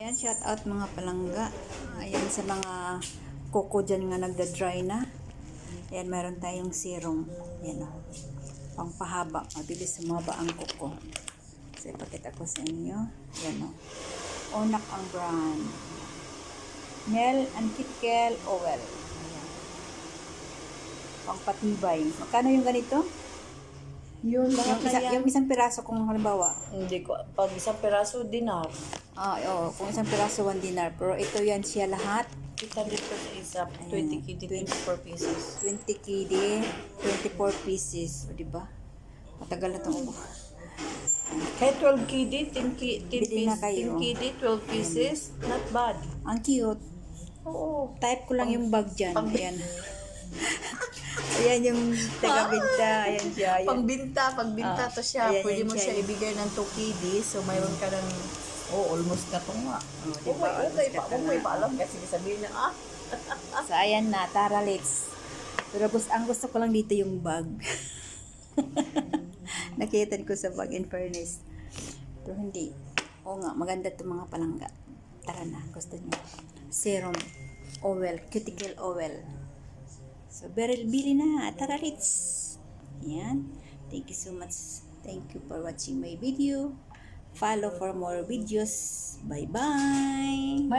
Ayan, shout out mga palangga. Ayan sa mga kuko dyan nga nagda-dry na. Ayan, meron tayong serum. Ayan o. Pangpahaba. Mabilis sumaba ang kuko. So, ipakita ko sa inyo. Ayan o. Onak ang brand. Mel and Kitkel Oil. Ayan. Pangpatibay. Magkano yung ganito? Yung isang piraso kung halimbawa. Hindi ko. Pag isang peraso, dinar. Kung isang piraso, 1 dinar. Pero ito yan siya lahat. 800 per isa. 20 kg, 24 pieces. 20 kg, 24 pieces. O, diba? Matagal na itong ubo. Kahit 12 kg, 10 Bili na kayo. kg, 12 pieces. Not bad. Ang cute. Oo. Type ko lang yung bag dyan. Ayan. Ayan yung taga-binta. Ayan siya. Ayan. Pagbinta to siya. Ayan, Pwede yan mo siya. siya ibigay ng 2 kg. So, mayroon ka ng, almost na to nga. Diba? Huwag mo ipaalam kasi sabihin niya, So, ayan na. Tara, let's. Pero ang gusto ko lang dito yung bag. Nakita ko sa bag, in fairness. Pero hindi. Oo nga, maganda itong mga palangga. Tara na, gusto nyo. Serum oil, cuticle oil. So, bili na. Tara, let's. Ayan. Thank you so much. Thank you for watching my video. Follow for more videos. Bye-bye.